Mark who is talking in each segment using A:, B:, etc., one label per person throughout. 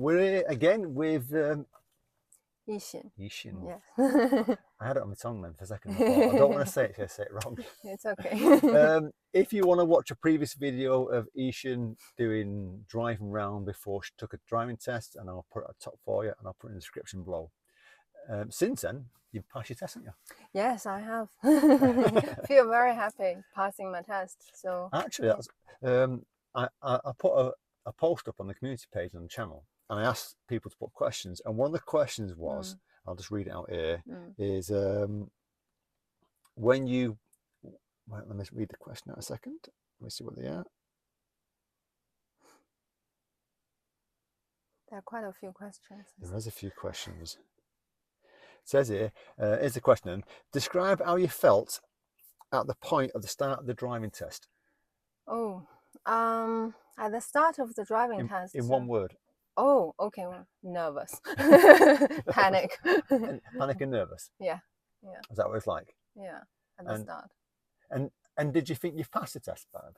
A: we're here again with
B: Yixin.
A: Yixin.
B: Yeah.
A: I had it on my tongue then for a second. I thought, I don't want to say it, so I say it wrong.
B: It's okay.
A: If you want to watch a previous video of Yixin doing driving around before she took a driving test, and I'll put it at the top for you, and I'll put it in the description below. Since then, you've passed your test, haven't you?
B: Yes, I have. Feel very happy passing my test. So
A: actually, that's I put a post up on the community page on the channel, and I asked people to put questions, and one of the questions was, I'll just read it out here, is when you, well, let me read the question out a second. Let me see what they are.
B: there are quite a few questions.
A: There is a few questions. It says here, here's the question. Describe how you felt at the point of the start of the driving test.
B: Oh, at the start of the driving test.
A: In one word.
B: Oh, okay. Well, nervous. Panic.
A: Panic and nervous.
B: Yeah.
A: Is that what it's like?
B: Yeah, at the start.
A: And did you think you've passed the test, Barb?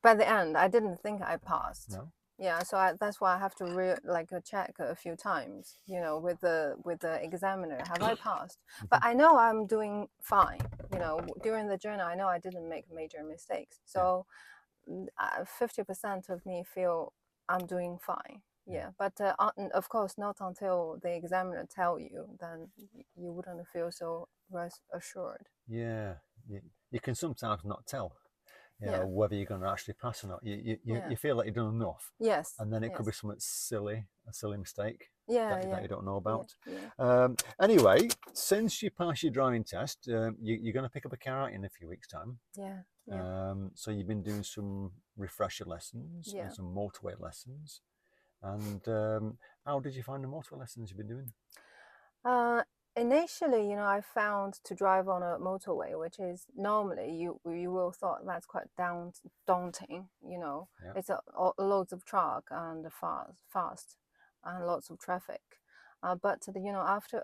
B: By the end, I didn't think I passed.
A: No.
B: Yeah, so that's why I have to check a few times, you know, with the examiner, have I passed? But I know I'm doing fine. You know, during the journey, I know I didn't make major mistakes. So 50% of me feel I'm doing fine. Yeah, but of course, not until the examiner tell you, then you wouldn't feel so assured.
A: Yeah, you can sometimes not tell. You know, whether you're going to actually pass or not. You feel like you've done enough.
B: Yes.
A: And then it could be something silly, a silly mistake.
B: That
A: you don't know about.
B: Yeah.
A: Anyway, since you passed your driving test, you're going to pick up a car out in a few weeks' time.
B: Yeah.
A: So you've been doing some refresher lessons and some motorway lessons. And how did you find the motorway lessons you've been doing?
B: Initially, you know, I found to drive on a motorway, which is normally you will thought that's quite daunting. You know, it's loads of truck and fast and lots of traffic. But you know, after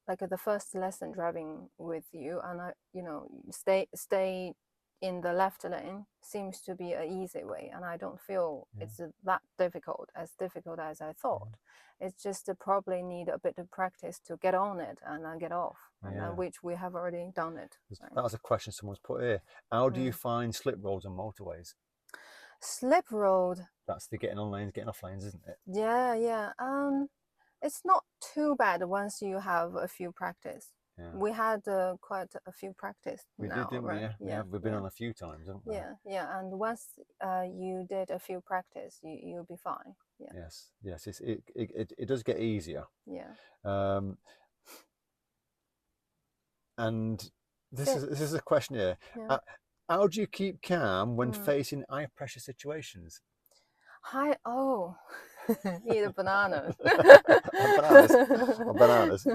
B: like the first lesson driving with you, and I, you know, stay in the left lane seems to be an easy way, and I don't feel it's that difficult as I thought. It's just probably need a bit of practice to get on it and then get off, and which we have already done it.
A: That was a question someone's put here. How do you find slip roads and motorways?
B: Slip road.
A: That's the getting on lanes, getting off lanes, isn't it?
B: Yeah. It's not too bad once you have a few practice. Yeah. We had quite a few practice.
A: We did, didn't we? Yeah. We've been on a few times, haven't we?
B: Yeah. And once you did a few practice, you'll be fine. Yeah.
A: Yes. It does get easier.
B: Yeah.
A: And this is a question here. Yeah. How do you keep calm when facing high pressure situations?
B: Eat bananas.
A: Bananas.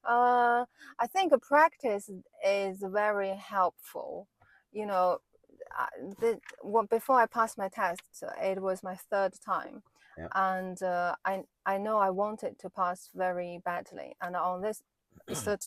B: I think practice is very helpful. You know, before I passed my test, it was my third time, and I know I wanted to pass very badly, and on this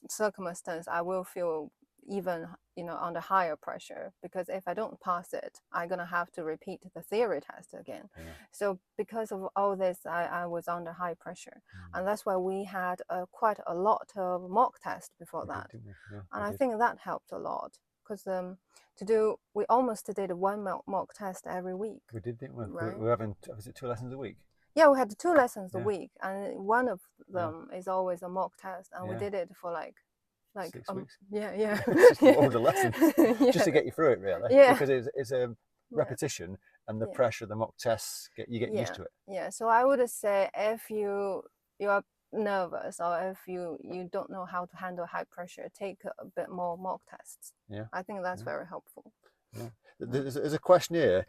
B: circumstance, I will feel even, you know, under higher pressure, because if I don't pass it, I'm gonna have to repeat the theory test again. So because of all this, I was under high pressure, and that's why we had quite a lot of mock tests before that. And I think that helped a lot, because we almost did one mock test every week.
A: We did, didn't we? Right? We're having, was it 2 lessons a week?
B: Yeah, we had 2 lessons a week, and one of them is always a mock test, and we did it for like
A: 6 weeks.
B: Yeah.
A: All the lessons, just to get you through it, really.
B: Yeah.
A: Because it's a repetition, and the pressure of the mock tests, you get used to it.
B: Yeah. So I would say if you are nervous, or if you don't know how to handle high pressure, take a bit more mock tests.
A: Yeah.
B: I think that's very helpful.
A: Yeah. There's a question here.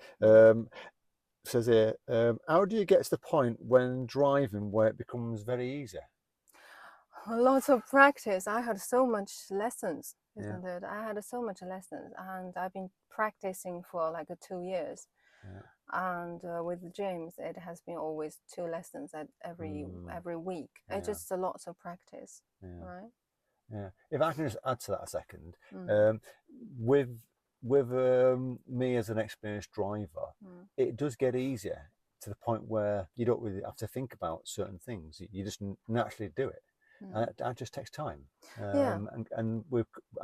A: Says here, how do you get to the point when driving where it becomes very easy?
B: Lots of practice. I had so much lessons, isn't it? I had so much lessons, and I've been practicing for like 2 years. And with James, it has been always 2 lessons at every week. It's just a lot of practice, right?
A: Yeah. If I can just add to that a second, with me as an experienced driver, it does get easier to the point where you don't really have to think about certain things. You just naturally do it. And that just takes time.
B: Yeah.
A: And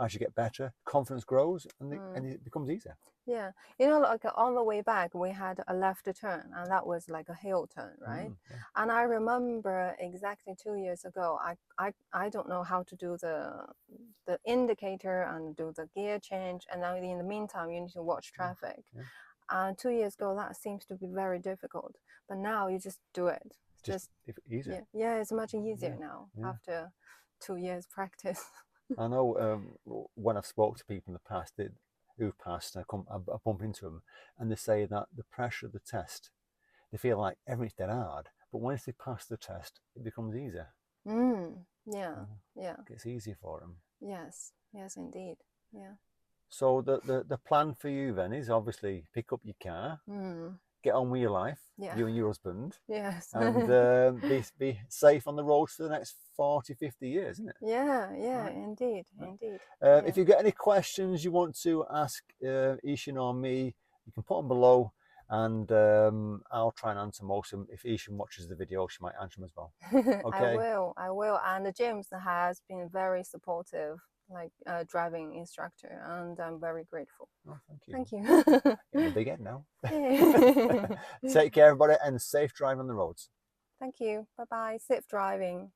A: as you get better, confidence grows and it becomes easier.
B: Yeah. You know, like on the way back, we had a left turn, and that was like a hill turn, right?
A: Yeah.
B: And I remember exactly 2 years ago, I don't know how to do the indicator and do the gear change. And now in the meantime, you need to watch traffic.
A: Yeah.
B: And 2 years ago, that seems to be very difficult. But now you just do it.
A: Just easier.
B: Yeah, it's much easier now after 2 years practice.
A: I know when I've spoke to people in the past who've passed, I bump into them, and they say that the pressure of the test, they feel like everything's dead hard, but once they pass the test, it becomes easier.
B: Yeah.
A: It gets easier for them.
B: Yes, indeed. Yeah.
A: So the plan for you then is obviously pick up your car, get on with your life, you and your husband.
B: Yes.
A: And be safe on the roads for the next 40, 50 years, isn't it?
B: Yeah, right. Indeed.
A: If you get any questions you want to ask Ishan or me, you can put them below, and I'll try and answer most of them. If Ishan watches the video, she might answer them as well. Okay.
B: I will. And James has been very supportive, like driving instructor, and I'm very grateful.
A: Oh, thank you.
B: Thank you.
A: You're a big head now. Take care, everybody, and safe driving on the roads.
B: Thank you. Bye-bye. Safe driving.